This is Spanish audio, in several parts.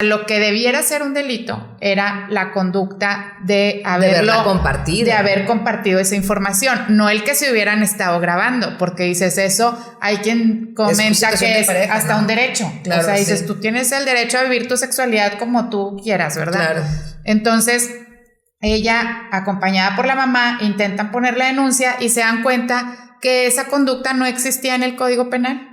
Lo que debiera ser un delito era la conducta de haber compartido esa información, no el que se hubieran estado grabando, porque dices eso, hay quien comenta que es pareja, hasta un derecho. Claro, o sea, dices, tú tienes el derecho a vivir tu sexualidad como tú quieras, ¿verdad? Claro. Entonces, ella, acompañada por la mamá, intentan poner la denuncia y se dan cuenta que esa conducta no existía en el Código Penal.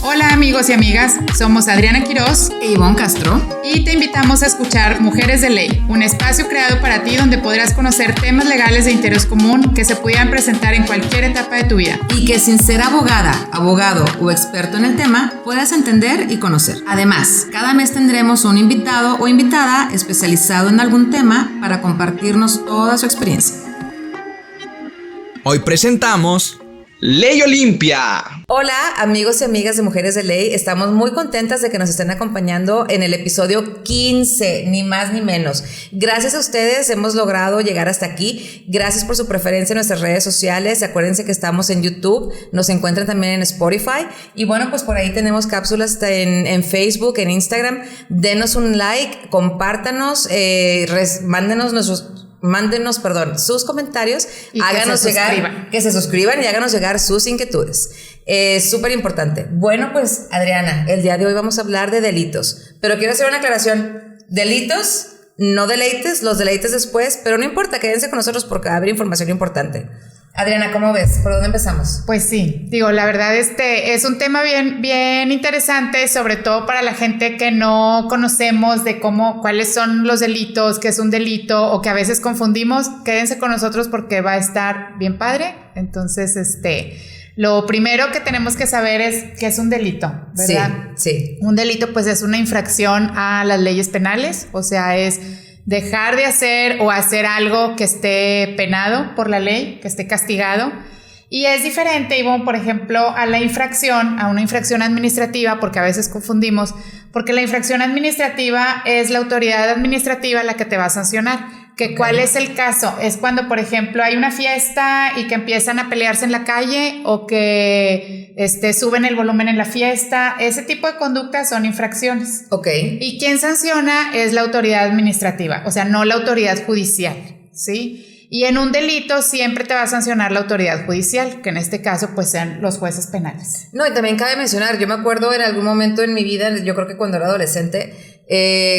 Hola amigos y amigas, somos Adriana Quiroz e Ivonne Castro y te invitamos a escuchar Mujeres de Ley, un espacio creado para ti donde podrás conocer temas legales de interés común que se pudieran presentar en cualquier etapa de tu vida y que sin ser abogada, abogado o experto en el tema puedas entender y conocer. Además, cada mes tendremos un invitado o invitada especializado en algún tema para compartirnos toda su experiencia. Hoy presentamos Ley Olimpia. Hola amigos y amigas de Mujeres de Ley, estamos muy contentas de que nos estén acompañando en el episodio 15, ni más ni menos. Gracias a ustedes hemos logrado llegar hasta aquí, gracias por su preferencia en nuestras redes sociales, acuérdense que estamos en YouTube, nos encuentran también en Spotify y bueno, pues por ahí tenemos cápsulas en Facebook, en Instagram, denos un like, compártanos, mándenos sus comentarios, que se suscriban y háganos llegar sus inquietudes. Súper importante. Bueno, pues Adriana, el día de hoy vamos a hablar de delitos, pero quiero hacer una aclaración. Delitos, no deleites, los deleites después, pero no importa, quédense con nosotros porque va a haber información importante. Adriana, ¿cómo ves? ¿Por dónde empezamos? Pues sí, digo, la verdad es un tema bien interesante, sobre todo para la gente que no conocemos de cuáles son los delitos, qué es un delito o que a veces confundimos. Quédense con nosotros porque va a estar bien padre. Entonces, lo primero que tenemos que saber es qué es un delito, ¿verdad? Sí. Un delito pues es una infracción a las leyes penales, o sea, es dejar de hacer o hacer algo que esté penado por la ley, que esté castigado. Y es diferente, Ivonne, por ejemplo, a una infracción administrativa, porque a veces confundimos, porque la infracción administrativa es la autoridad administrativa la que te va a sancionar. ¿Cuál es el caso? Es cuando, por ejemplo, hay una fiesta y que empiezan a pelearse en la calle o que suben el volumen en la fiesta. Ese tipo de conductas son infracciones. Ok. Y quien sanciona es la autoridad administrativa, o sea, no la autoridad judicial, ¿sí? Y en un delito siempre te va a sancionar la autoridad judicial, que en este caso pues sean los jueces penales. No, y también cabe mencionar, yo me acuerdo en algún momento en mi vida, yo creo que cuando era adolescente,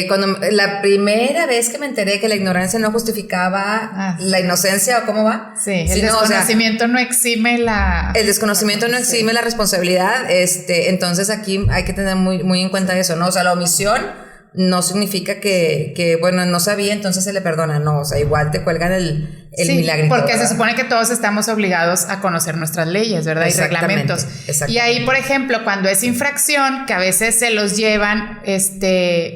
cuando la primera vez que me enteré que la ignorancia no justificaba la inocencia, ¿o cómo va? Sí, el desconocimiento no exime la... El desconocimiento no exime la responsabilidad, entonces aquí hay que tener muy, muy en cuenta eso, ¿no? O sea, la omisión no significa que bueno, no sabía, entonces se le perdona, no, o sea, igual te cuelgan el milagro. Porque ¿verdad? Se supone que todos estamos obligados a conocer nuestras leyes, ¿verdad? Y reglamentos. Y ahí, por ejemplo, cuando es infracción, que a veces se los llevan,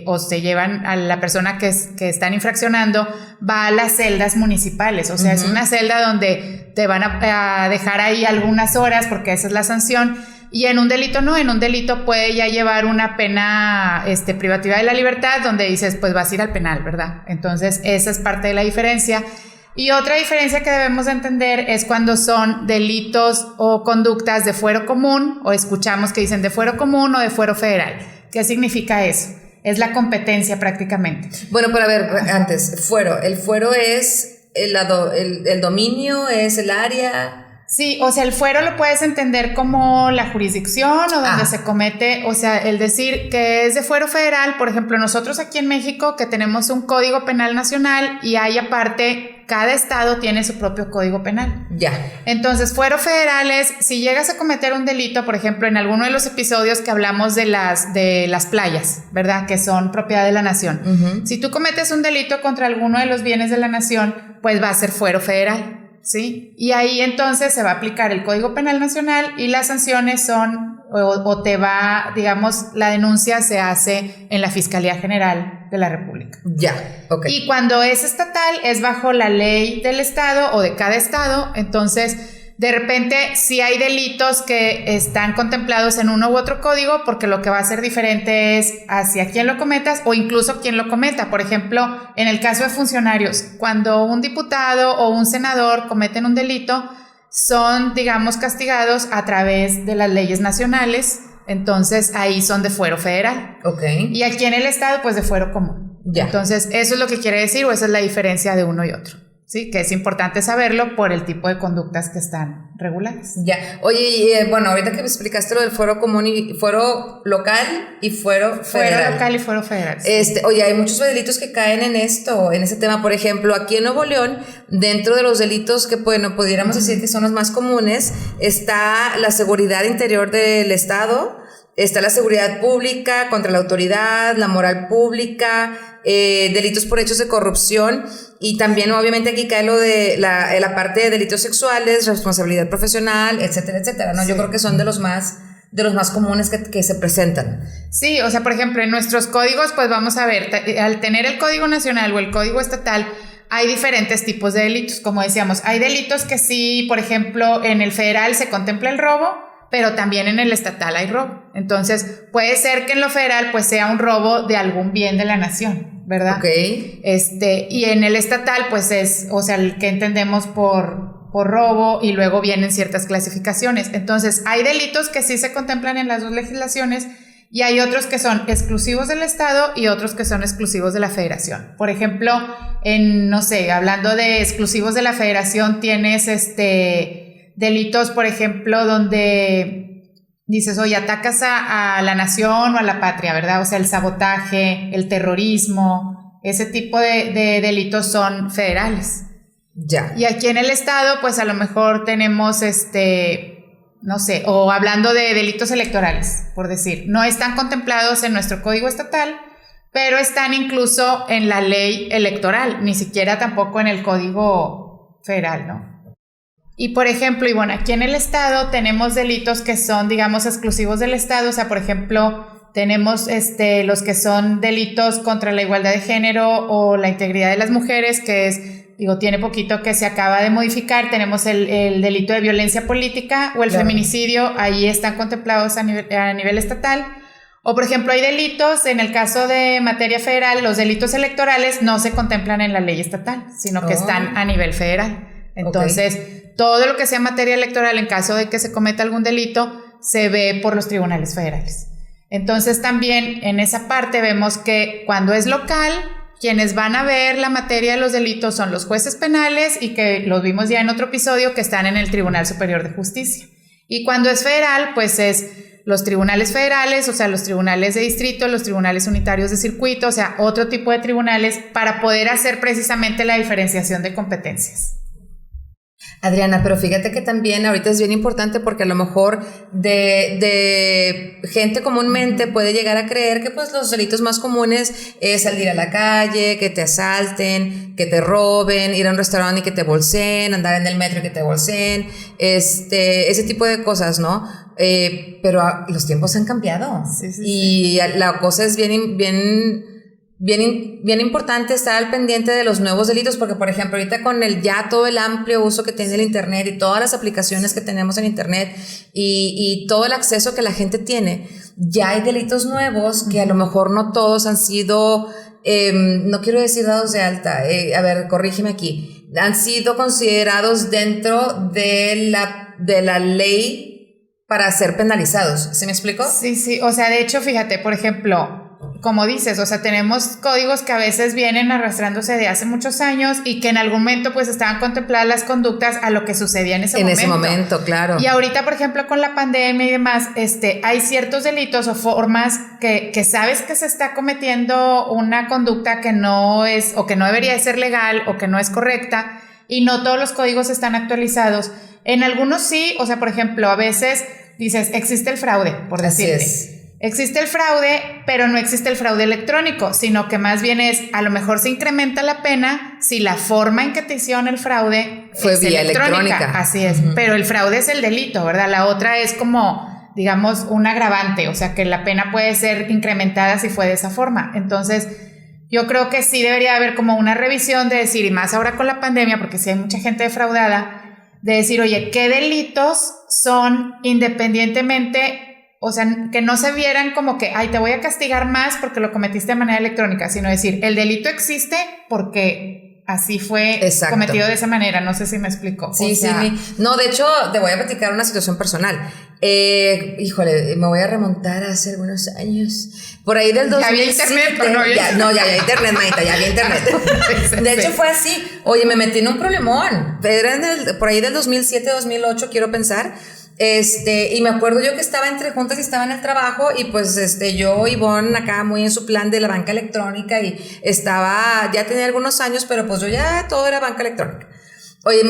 o se llevan a la persona que están infraccionando, va a las celdas municipales, o sea, es una celda donde te van a dejar ahí algunas horas, porque esa es la sanción. Y en un delito no, en un delito puede ya llevar una pena privativa de la libertad, donde dices, pues vas a ir al penal, ¿verdad? Entonces, esa es parte de la diferencia. Y otra diferencia que debemos de entender es cuando son delitos o conductas de fuero común, o escuchamos que dicen de fuero común o de fuero federal. ¿Qué significa eso? Es la competencia prácticamente. Bueno, pero a ver, antes, fuero. El fuero es el dominio, es el área... Sí, o sea, el fuero lo puedes entender como la jurisdicción o donde se comete, o sea, el decir que es de fuero federal, por ejemplo, nosotros aquí en México que tenemos un Código Penal Nacional y hay aparte, cada estado tiene su propio Código Penal. Ya. Entonces, fuero federal es, si llegas a cometer un delito, por ejemplo, en alguno de los episodios que hablamos de las playas, ¿verdad? Que son propiedad de la nación. Uh-huh. Si tú cometes un delito contra alguno de los bienes de la nación, pues va a ser fuero federal. ¿Sí? Y ahí entonces se va a aplicar el Código Penal Nacional y las sanciones son, digamos, la denuncia se hace en la Fiscalía General de la República. Ya, ok. Y cuando es estatal, es bajo la ley del estado o de cada estado, entonces... De repente, sí hay delitos que están contemplados en uno u otro código, porque lo que va a ser diferente es hacia quién lo cometas o incluso quién lo cometa. Por ejemplo, en el caso de funcionarios, cuando un diputado o un senador cometen un delito, son, digamos, castigados a través de las leyes nacionales. Entonces, ahí son de fuero federal. Okay. Y aquí en el estado, pues de fuero común. Ya. Entonces, eso es lo que quiere decir, o esa es la diferencia de uno y otro. Sí, que es importante saberlo por el tipo de conductas que están reguladas. Ya. Oye, bueno, ahorita que me explicaste lo del fuero común y fuero local y fuero federal. Fuero local y fuero federal. Oye, hay muchos delitos que caen en ese tema. Por ejemplo, aquí en Nuevo León, dentro de los delitos que, bueno, pudiéramos decir que son los más comunes, está la seguridad interior del Estado, está la seguridad pública contra la autoridad, la moral pública, delitos por hechos de corrupción, y también obviamente aquí cae lo de la parte de delitos sexuales, responsabilidad profesional, etcétera, etcétera, ¿no? Sí. Yo creo que son de los más comunes que se presentan. Sí, o sea, por ejemplo, en nuestros códigos, pues vamos a ver, al tener el Código Nacional o el Código Estatal, hay diferentes tipos de delitos, como decíamos, hay delitos que sí, por ejemplo, en el federal se contempla el robo, pero también en el estatal hay robo. Entonces, puede ser que en lo federal pues sea un robo de algún bien de la nación, ¿verdad? Ok. Y en el estatal pues es, o sea, el que entendemos por robo, y luego vienen ciertas clasificaciones. Entonces, hay delitos que sí se contemplan en las dos legislaciones, y hay otros que son exclusivos del Estado y otros que son exclusivos de la Federación. Por ejemplo, no sé, hablando de exclusivos de la Federación, tienes delitos, por ejemplo, donde dices, oye, atacas a la nación o a la patria, ¿verdad? O sea, el sabotaje, el terrorismo, ese tipo de delitos son federales. Ya. Y aquí en el estado, pues a lo mejor tenemos, no sé, o hablando de delitos electorales, por decir, no están contemplados en nuestro código estatal, pero están incluso en la ley electoral, ni siquiera tampoco en el código federal, ¿no? Y por ejemplo, y bueno, aquí en el estado tenemos delitos que son, digamos, exclusivos del estado. O sea, por ejemplo, tenemos los que son delitos contra la igualdad de género o la integridad de las mujeres, que es, tiene poquito que se acaba de modificar. Tenemos el delito de violencia política o el feminicidio, ahí están contemplados a nivel estatal. O por ejemplo, hay delitos, en el caso de materia federal, los delitos electorales no se contemplan en la ley estatal, sino que están a nivel federal. Entonces, todo lo que sea materia electoral, en caso de que se cometa algún delito, se ve por los tribunales federales. Entonces, también en esa parte vemos que cuando es local, quienes van a ver la materia de los delitos son los jueces penales, y que los vimos ya en otro episodio, que están en el Tribunal Superior de Justicia. Y cuando es federal, pues es los tribunales federales, o sea, los tribunales de distrito, los tribunales unitarios de circuito, o sea, otro tipo de tribunales, para poder hacer precisamente la diferenciación de competencias. Adriana, pero fíjate que también ahorita es bien importante, porque a lo mejor de gente comúnmente puede llegar a creer que pues los delitos más comunes es salir a la calle, que te asalten, que te roben, ir a un restaurante y que te bolseen, andar en el metro y que te bolseen, ese tipo de cosas, ¿no? Pero los tiempos han cambiado. Sí, y la cosa es bien importante estar al pendiente de los nuevos delitos, porque por ejemplo ahorita con todo el amplio uso que tiene el internet y todas las aplicaciones que tenemos en internet y todo el acceso que la gente tiene, ya hay delitos nuevos que a lo mejor no todos han sido, no quiero decir dados de alta, a ver, corrígeme aquí, han sido considerados dentro de la ley para ser penalizados. ¿Se me explicó? Sí, o sea, de hecho, fíjate, por ejemplo, como dices, o sea, tenemos códigos que a veces vienen arrastrándose de hace muchos años, y que en algún momento pues estaban contempladas las conductas a lo que sucedía en ese momento. En ese momento, claro. Y ahorita, por ejemplo, con la pandemia y demás, hay ciertos delitos o formas que sabes que se está cometiendo una conducta que no es, o que no debería de ser legal, o que no es correcta, y no todos los códigos están actualizados. En algunos sí, o sea, por ejemplo, a veces dices, existe el fraude, por decirte. Así es. Existe el fraude, pero no existe el fraude electrónico, sino que más bien a lo mejor se incrementa la pena si la forma en que te hicieron el fraude fue vía electrónica. Así es, pero el fraude es el delito, ¿verdad? La otra es como, digamos, un agravante, o sea que la pena puede ser incrementada si fue de esa forma. Entonces, yo creo que sí debería haber como una revisión de decir, y más ahora con la pandemia, porque sí hay mucha gente defraudada, de decir, oye, ¿qué delitos son independientemente? O sea, que no se vieran como que, ay, te voy a castigar más porque lo cometiste de manera electrónica, sino decir, el delito existe porque así fue cometido de esa manera, no sé si me explico. Sí, no, de hecho, te voy a platicar una situación personal. Híjole, me voy a remontar a hace algunos años. Por ahí del 2007. ¿Ya había internet o no había? Ya había internet, manita, ya había internet. De hecho, fue así. Oye, me metí en un problemón. Era por ahí del 2007, 2008, quiero pensar. Y me acuerdo yo que estaba entre juntas y estaba en el trabajo y pues yo, Ivonne, acá muy en su plan de la banca electrónica y ya tenía algunos años, pero pues yo ya todo era banca electrónica. Oye,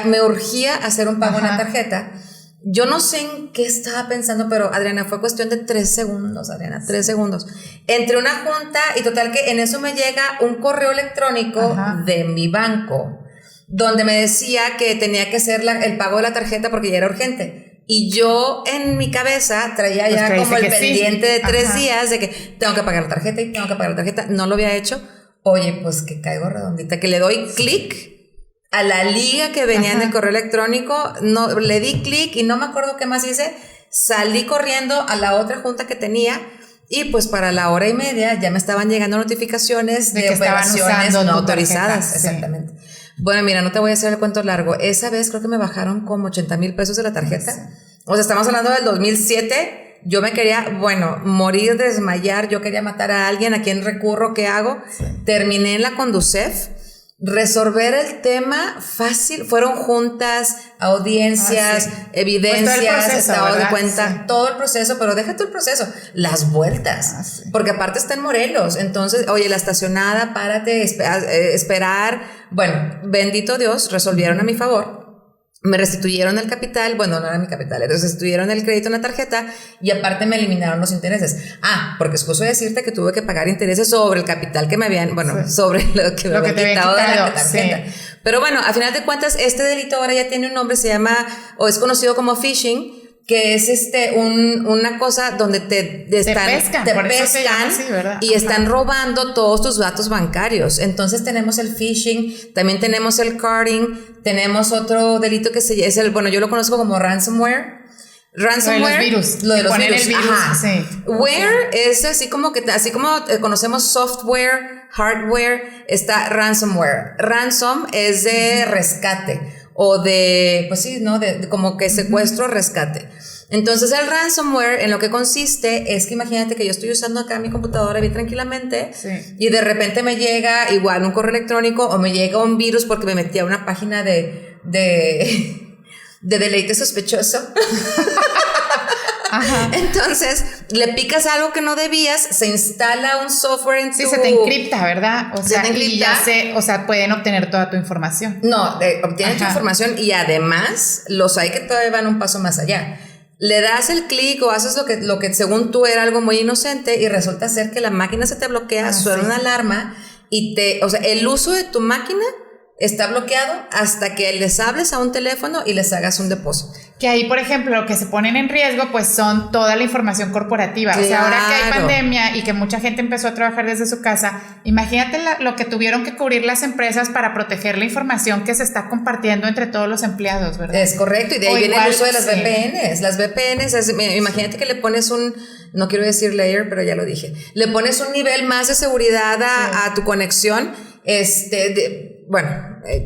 me urgía hacer un pago en la tarjeta. Yo no sé en qué estaba pensando, pero Adriana, fue cuestión de 3 segundos, Adriana, 3 segundos. Entre una junta y total que en eso me llega un correo electrónico de mi banco donde me decía que tenía que hacer el pago de la tarjeta porque ya era urgente. Y yo en mi cabeza traía pues ya como el pendiente de 3 días de que tengo que pagar la tarjeta y tengo que pagar la tarjeta. No lo había hecho. Oye, pues que caigo redondita, que le doy clic a la liga que venía en el correo electrónico. No, le di clic y no me acuerdo qué más hice. Salí corriendo a la otra junta que tenía y pues para la 1:30 ya me estaban llegando notificaciones de operaciones no autorizadas. Exactamente. Bueno, mira, no te voy a hacer el cuento largo. Esa vez creo que me bajaron como 80,000 pesos de la tarjeta. Sí. O sea, estamos hablando del 2007. Yo me quería, morir, desmayar. Yo quería matar a alguien. ¿A quién recurro? ¿Qué hago? Sí. Terminé en la Conducef. Resolver el tema fácil. Fueron juntas, audiencias, evidencias, pues estado de cuenta, todo el proceso, pero déjate el proceso, las vueltas, porque aparte está en Morelos. Entonces, oye, la estacionada, párate, esperar. Bueno, bendito Dios, resolvieron a mi favor. Me restituyeron el capital, no era mi capital, restituyeron el crédito en la tarjeta y aparte me eliminaron los intereses. Porque excuso decirte que tuve que pagar intereses sobre el capital que me habían, sobre lo que me habían quitado de la tarjeta. Sí. Pero bueno, a final de cuentas, este delito ahora ya tiene un nombre, se llama, o es conocido como phishing, que es una cosa donde te pescan así, y están robando todos tus datos bancarios. Entonces tenemos el phishing, también tenemos el carding, tenemos otro delito que yo lo conozco como ransomware. Ransomware, lo de los virus. Sí. Ware es así como conocemos software, hardware, está ransomware. Ransom es de rescate o de, pues sí, ¿no? De como que secuestro, rescate. Entonces el ransomware en lo que consiste es que imagínate que yo estoy usando acá mi computadora bien tranquilamente y de repente me llega igual un correo electrónico o me llega un virus porque me metí a una página de deleite sospechoso. Entonces le picas algo que no debías, se instala un software en se te encripta, ¿verdad? Y ya pueden obtener toda tu información. No, obtienen tu información y además los hay que todavía van un paso más allá. Le das el clic o haces lo que según tú era algo muy inocente y resulta ser que la máquina se te bloquea, suena una alarma y el uso de tu máquina está bloqueado hasta que les hables a un teléfono y les hagas un depósito. Que ahí, por ejemplo, lo que se ponen en riesgo, pues son toda la información corporativa. Claro. O sea, ahora que hay pandemia y que mucha gente empezó a trabajar desde su casa, imagínate lo que tuvieron que cubrir las empresas para proteger la información que se está compartiendo entre todos los empleados, ¿verdad? Es correcto, y de ahí viene el uso de las VPNs. Las VPNs, imagínate que le pones no quiero decir layer, pero ya lo dije, le pones un nivel más de seguridad a tu conexión,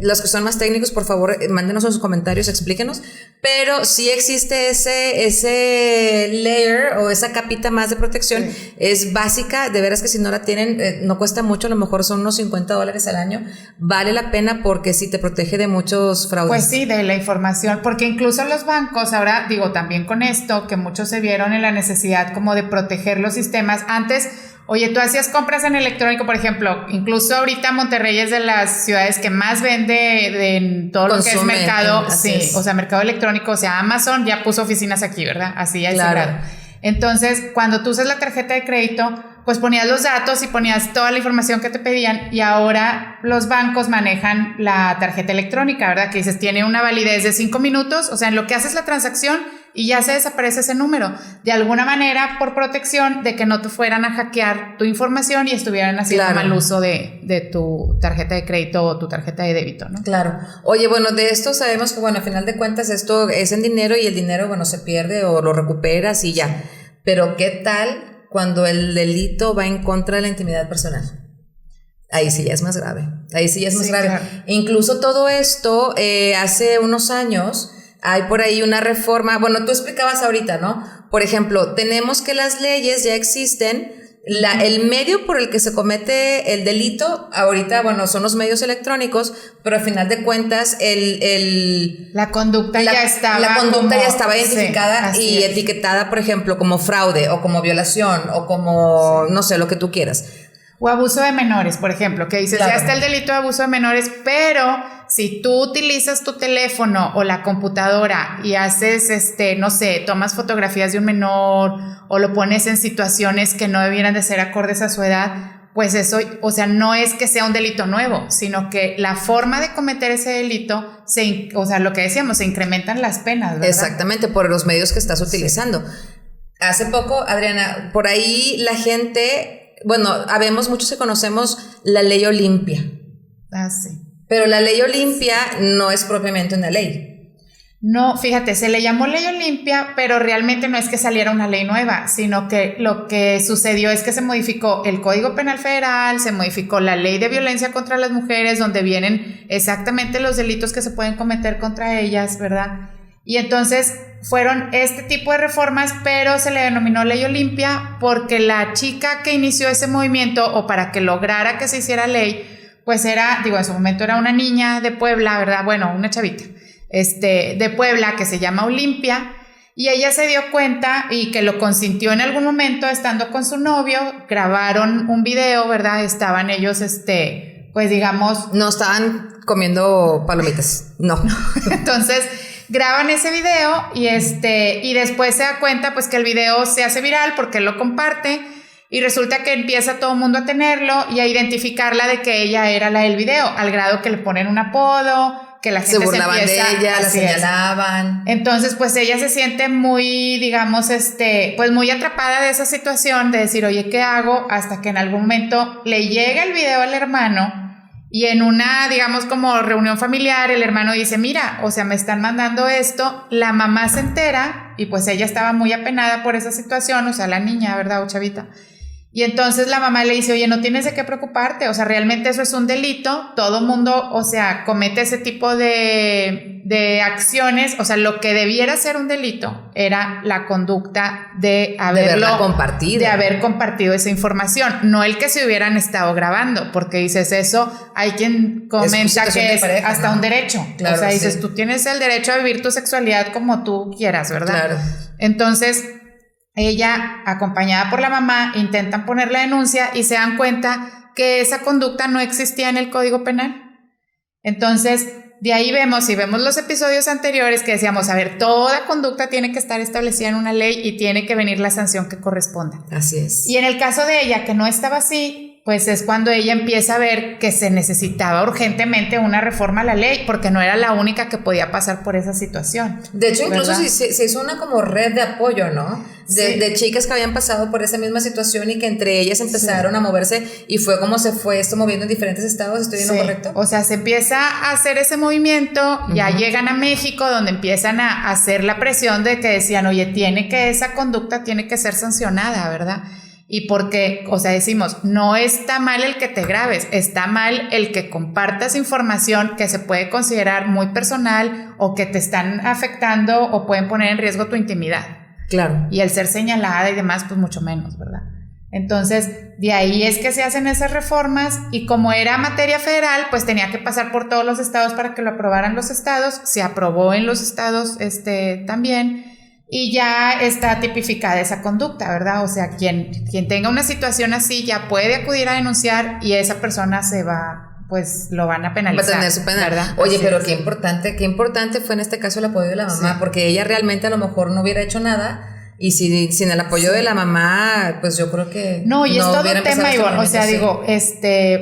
los que son más técnicos, por favor, mándenos en sus comentarios, explíquenos, pero sí existe ese layer o esa capita más de protección, es básica, de veras que si no la tienen, no cuesta mucho, a lo mejor son unos $50 al año, vale la pena porque sí te protege de muchos fraudes. Pues sí, de la información, porque incluso los bancos, ahora digo, también con esto, que muchos se vieron en la necesidad como de proteger los sistemas, antes... Oye, tú hacías compras en electrónico, por ejemplo, incluso ahorita Monterrey es de las ciudades que más vende en todo lo que es mercado, o sea, mercado electrónico, o sea, Amazon ya puso oficinas aquí, ¿verdad? Así ya claro. Entonces, cuando tú usas la tarjeta de crédito, pues ponías los datos y ponías toda la información que te pedían y ahora los bancos manejan la tarjeta electrónica, ¿verdad? Que dices, tiene una validez de 5 minutos, o sea, en lo que haces la transacción y ya se desaparece ese número. De alguna manera, por protección de que no te fueran a hackear tu información y estuvieran haciendo mal uso de tu tarjeta de crédito o tu tarjeta de débito, ¿no? Claro. Oye, de esto sabemos que, a final de cuentas esto es en dinero y el dinero, se pierde o lo recuperas y ya. Pero ¿qué tal cuando el delito va en contra de la intimidad personal? ahí sí ya es más grave. Ahí sí ya es más grave. Claro. Incluso todo esto, hace unos años, hay por ahí una reforma. Bueno, tú explicabas ahorita, ¿no? Por ejemplo, tenemos que las leyes ya existen. El medio por el que se comete el delito, ahorita, bueno, son los medios electrónicos, pero al final de cuentas, la conducta ya estaba. La conducta ya estaba identificada y etiquetada, por ejemplo, como fraude o como violación o como, no sé, lo que tú quieras. O abuso de menores, por ejemplo, que dices, ya está el delito de abuso de menores, pero si tú utilizas tu teléfono o la computadora y haces, no sé, tomas fotografías de un menor o lo pones en situaciones que no debieran de ser acordes a su edad, pues eso, o sea, no es que sea un delito nuevo, sino que la forma de cometer ese delito, o sea, lo que decíamos, se incrementan las penas, ¿verdad? Exactamente, por los medios que estás utilizando. Sí. Hace poco, Adriana, por ahí la gente... Bueno, habemos muchos que conocemos la ley Olimpia. Ah, sí. Pero la ley Olimpia no es propiamente una ley. No, fíjate, se le llamó ley Olimpia, pero realmente no es que saliera una ley nueva, sino que lo que sucedió es que se modificó el Código Penal Federal, se modificó la ley de violencia contra las mujeres, donde vienen exactamente los delitos que se pueden cometer contra ellas, ¿verdad? Y entonces fueron este tipo de reformas, pero se le denominó Ley Olimpia porque la chica que inició ese movimiento, o para que lograra que se hiciera ley, pues era, en su momento era una niña de Puebla, ¿verdad? Bueno, una chavita, de Puebla, que se llama Olimpia, y ella se dio cuenta y que lo consintió en algún momento estando con su novio, grabaron un video, ¿verdad? Estaban ellos, pues digamos... No estaban comiendo palomitas, no. Entonces... graban ese video y después se da cuenta pues que el video se hace viral porque él lo comparte y resulta que empieza todo el mundo a tenerlo y a identificarla de que ella era la del video, al grado que le ponen un apodo, que la gente se burlaban de ella, la señalaban. Entonces pues ella se siente muy, digamos, pues muy atrapada de esa situación de decir, oye, ¿qué hago? Hasta que en algún momento le llega el video al hermano. Y en una, digamos, como reunión familiar, el hermano dice, mira, o sea, me están mandando esto. La mamá se entera y pues ella estaba muy apenada por esa situación, o sea, la niña, ¿verdad? O chavita. Y entonces la mamá le dice, oye, no tienes de qué preocuparte, o sea, realmente eso es un delito, todo mundo, o sea, comete ese tipo de acciones, o sea, lo que debiera ser un delito era la conducta de haberlo compartido, de haber compartido esa información, no el que se hubieran estado grabando, porque dices eso, hay quien comenta que es pareja, hasta ¿no? Un derecho, claro, o sea, dices, sí. Tú tienes el derecho a vivir tu sexualidad como tú quieras, ¿verdad? Claro. Entonces... ella, acompañada por la mamá, intentan poner la denuncia y se dan cuenta que esa conducta no existía en el Código Penal. Entonces, de ahí vemos los episodios anteriores que decíamos, a ver, toda conducta tiene que estar establecida en una ley y tiene que venir la sanción que corresponda. Así es. Y en el caso de ella, que no estaba así, pues es cuando ella empieza a ver que se necesitaba urgentemente una reforma a la ley, porque no era la única que podía pasar por esa situación. De hecho, incluso se hizo una como red de apoyo, ¿no? De chicas que habían pasado por esa misma situación y que entre ellas empezaron a moverse y fue como se fue esto moviendo en diferentes estados. ¿Estoy en lo correcto? O sea, se empieza a hacer ese movimiento, ya llegan a México, donde empiezan a hacer la presión de que decían, oye, esa conducta tiene que ser sancionada, ¿verdad? Y porque, o sea, decimos, no está mal el que te grabes, está mal el que compartas información que se puede considerar muy personal o que te están afectando o pueden poner en riesgo tu intimidad. Claro. Y el ser señalada y demás, pues mucho menos, ¿verdad? Entonces, de ahí es que se hacen esas reformas y como era materia federal, pues tenía que pasar por todos los estados para que lo aprobaran los estados. Se aprobó en los estados también. Y ya está tipificada esa conducta, ¿verdad? O sea, quien tenga una situación así ya puede acudir a denunciar y esa persona se va, pues lo van a penalizar. Va a tener su pena, ¿verdad? Oye, pero qué importante fue en este caso el apoyo de la mamá, porque ella realmente a lo mejor no hubiera hecho nada y sin el apoyo de la mamá, pues yo creo que no, y es todo un tema, Ivonne, o sea, digo,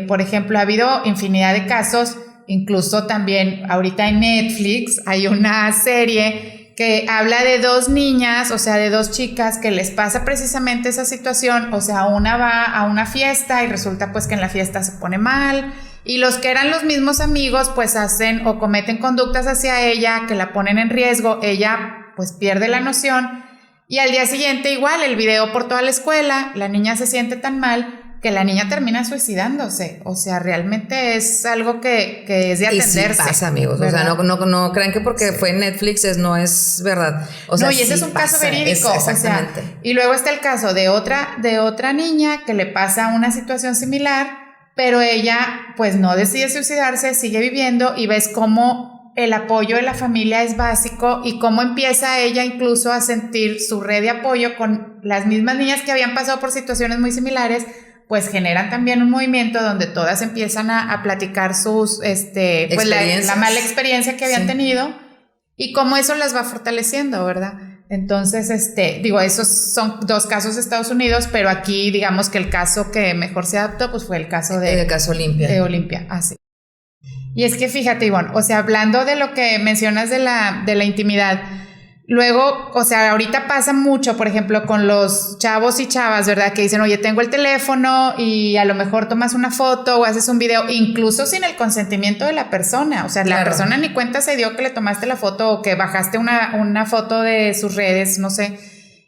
por ejemplo, ha habido infinidad de casos, incluso también ahorita en Netflix hay una serie que habla de dos niñas, o sea, de dos chicas que les pasa precisamente esa situación, o sea, una va a una fiesta y resulta pues que en la fiesta se pone mal y los que eran los mismos amigos pues hacen o cometen conductas hacia ella que la ponen en riesgo, ella pues pierde la noción y al día siguiente igual el video por toda la escuela, la niña se siente tan mal que la niña termina suicidándose. O sea, realmente es algo que es de atenderse. Y sí pasa, amigos, ¿verdad? O sea, no crean que porque fue en Netflix no es verdad. O sea, no, y ese es un caso verídico. Exactamente. O sea, y luego está el caso de otra niña que le pasa una situación similar, pero ella pues no decide suicidarse, sigue viviendo, y ves cómo el apoyo de la familia es básico y cómo empieza ella incluso a sentir su red de apoyo con las mismas niñas que habían pasado por situaciones muy similares, pues generan también un movimiento donde todas empiezan a platicar sus, pues la mala experiencia que habían tenido, y cómo eso las va fortaleciendo, ¿verdad? Entonces, esos son 2 casos de Estados Unidos, pero aquí digamos que el caso que mejor se adaptó pues fue el caso el caso Olimpia. De Olimpia, así. Y es que fíjate, Ivonne, o sea, hablando de lo que mencionas de la intimidad, luego, o sea, ahorita pasa mucho, por ejemplo, con los chavos y chavas, ¿verdad? Que dicen, oye, tengo el teléfono, y a lo mejor tomas una foto o haces un video, incluso sin el consentimiento de la persona. O sea, la persona ni cuenta se dio que le tomaste la foto o que bajaste una foto de sus redes, no sé,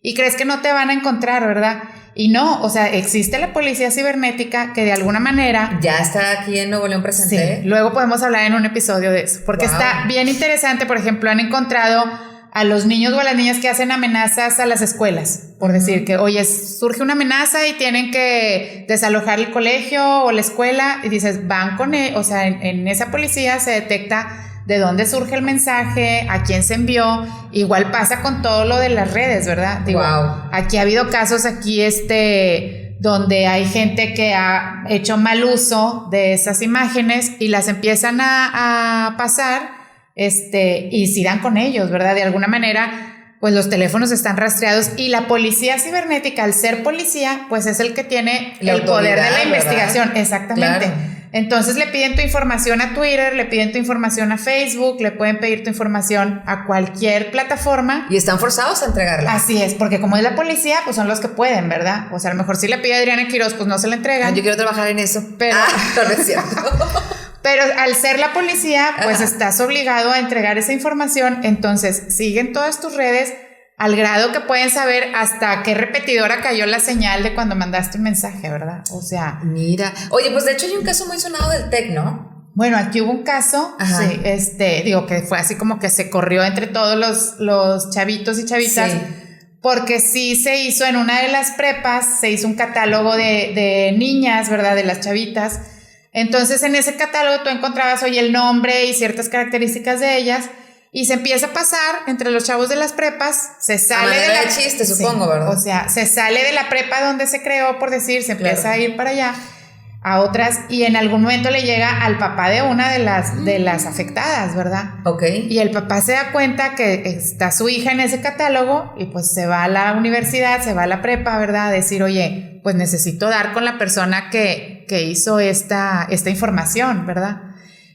y crees que no te van a encontrar, ¿verdad? Y no, o sea, existe la policía cibernética que de alguna manera... Ya está aquí en Nuevo León presente. Sí, luego podemos hablar en un episodio de eso, porque está bien interesante. Por ejemplo, han encontrado a los niños o a las niñas que hacen amenazas a las escuelas, por decir que, oye, surge una amenaza y tienen que desalojar el colegio o la escuela, y dices, van con él, o sea, en esa policía se detecta de dónde surge el mensaje, a quién se envió. Igual pasa con todo lo de las redes, ¿verdad? Digo, aquí ha habido casos donde hay gente que ha hecho mal uso de esas imágenes y las empiezan a pasar, y si dan con ellos, ¿verdad? De alguna manera, pues los teléfonos están rastreados, y la policía cibernética, al ser policía, pues es el que tiene el poder de la investigación. ¿Verdad? Exactamente. Claro. Entonces le piden tu información a Twitter, le piden tu información a Facebook, le pueden pedir tu información a cualquier plataforma. Y están forzados a entregarla. Así es, porque como es la policía, pues son los que pueden, ¿verdad? O sea, a lo mejor si le pide a Adriana Quiroz, pues no se la entregan. Yo quiero trabajar en eso. Pero, no es cierto. Pero al ser la policía, pues estás obligado a entregar esa información. Entonces siguen todas tus redes, al grado que pueden saber hasta qué repetidora cayó la señal de cuando mandaste un mensaje, ¿verdad? O sea... Mira. Oye, pues de hecho hay un caso muy sonado del TEC, ¿no? Bueno, aquí hubo un caso, sí, digo que fue así como que se corrió entre todos los chavitos y chavitas, porque sí se hizo en una de las prepas, se hizo un catálogo de niñas, ¿verdad? De las chavitas. Entonces en ese catálogo tú encontrabas, oye, el nombre y ciertas características de ellas, y se empieza a pasar entre los chavos de las prepas, se sale de la chiste, supongo, ¿verdad? O sea, se sale de la prepa donde se creó, por decir, se empieza a ir para allá a otras, y en algún momento le llega al papá de una de las afectadas, ¿verdad? Ok. Y el papá se da cuenta que está su hija en ese catálogo, y pues se va a la universidad, se va a la prepa, ¿verdad? A decir, oye, pues necesito dar con la persona que hizo esta información, ¿verdad?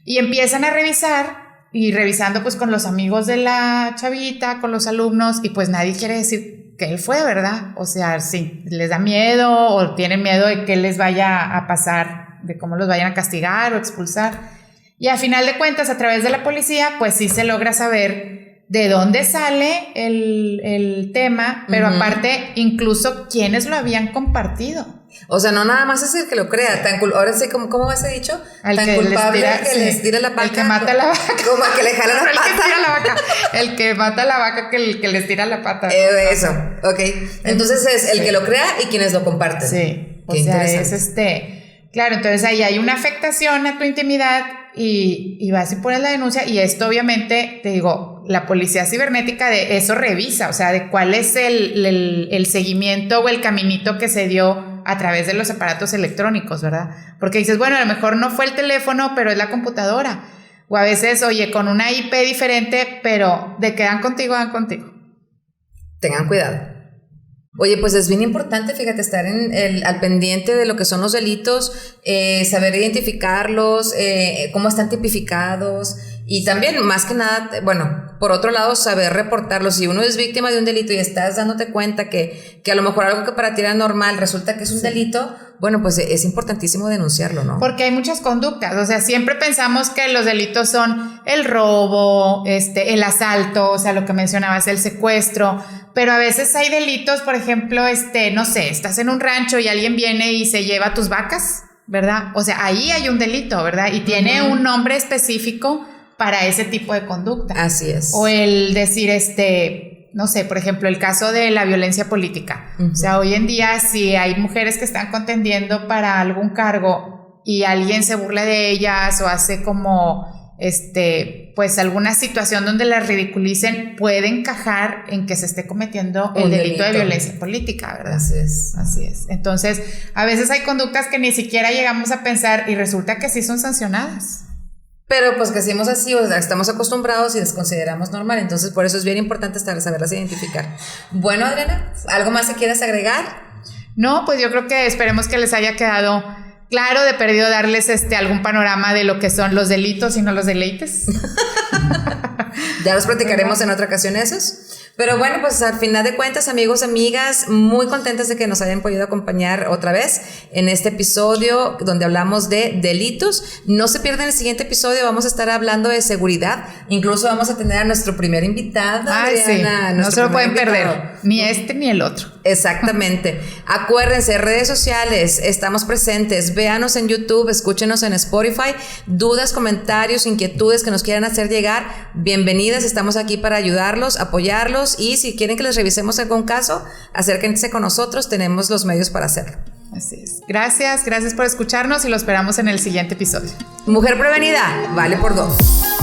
Y empiezan a revisar, y revisando pues con los amigos de la chavita, con los alumnos, y pues nadie quiere decir que él fue, ¿verdad? O sea, sí, les da miedo o tienen miedo de que les vaya a pasar, de cómo los vayan a castigar o expulsar. Y a final de cuentas, a través de la policía, pues sí se logra saber de dónde sale el tema, pero aparte incluso quiénes lo habían compartido. O sea, no nada más es el que lo crea. Ahora sí, ¿cómo va ese dicho? Tan culpable que les tira la vaca. El que mata la vaca. Como que le jala la pata. El que tira la vaca. El que mata la vaca que les tira la pata. Eso, ok. Entonces es el que lo crea y quienes lo comparten. Sí. O sea, es Claro, entonces ahí hay una afectación a tu intimidad y vas y pones la denuncia, y esto obviamente, te digo, la policía cibernética de eso revisa, o sea, de cuál es el seguimiento o el caminito que se dio a través de los aparatos electrónicos, ¿verdad? Porque dices, bueno, a lo mejor no fue el teléfono, pero es la computadora. O a veces, oye, con una IP diferente, pero de que dan contigo. Tengan cuidado. Oye, pues es bien importante, fíjate, estar al pendiente de lo que son los delitos, saber identificarlos, cómo están tipificados Y también, más que nada, bueno, por otro lado, saber reportarlo. Si uno es víctima de un delito y estás dándote cuenta que a lo mejor algo que para ti era normal resulta que es un delito, bueno, pues es importantísimo denunciarlo, ¿no? Porque hay muchas conductas, o sea, siempre pensamos que los delitos son el robo, el asalto, o sea, lo que mencionabas, el secuestro, pero a veces hay delitos, por ejemplo, no sé, estás en un rancho y alguien viene y se lleva tus vacas, ¿verdad? O sea, ahí hay un delito, ¿verdad? Y tiene un nombre específico para ese tipo de conducta. Así es. O el decir, no sé, por ejemplo, el caso de la violencia política. O sea, hoy en día, si hay mujeres que están contendiendo para algún cargo y alguien se burla de ellas o hace como, pues alguna situación donde las ridiculicen, puede encajar en que se esté cometiendo el delito de violencia política, ¿verdad? Así es. Así es. Entonces, a veces hay conductas que ni siquiera llegamos a pensar y resulta que sí son sancionadas. Pero pues que hacemos así, o sea, estamos acostumbrados y les consideramos normal, entonces por eso es bien importante saberlas identificar. Bueno, Adriana, ¿algo más que quieras agregar? No, pues yo creo que esperemos que les haya quedado claro, de perdido darles algún panorama de lo que son los delitos y no los deleites. Ya los platicaremos en otra ocasión esos. Pero bueno, pues al final de cuentas, amigos, amigas, muy contentas de que nos hayan podido acompañar otra vez en este episodio donde hablamos de delitos. No se pierdan el siguiente episodio, vamos a estar hablando de seguridad. Incluso vamos a tener a nuestro primer invitado. Adriana, sí. No se lo pueden perder, ni ni el otro. Exactamente. Acuérdense, redes sociales, estamos presentes. Véanos en YouTube, escúchenos en Spotify. Dudas, comentarios, inquietudes que nos quieran hacer llegar, bienvenidas. Estamos aquí para ayudarlos, apoyarlos. Y si quieren que les revisemos algún caso, acérquense con nosotros, tenemos los medios para hacerlo. Así es. Gracias por escucharnos y lo esperamos en el siguiente episodio. Mujer prevenida, vale por 2.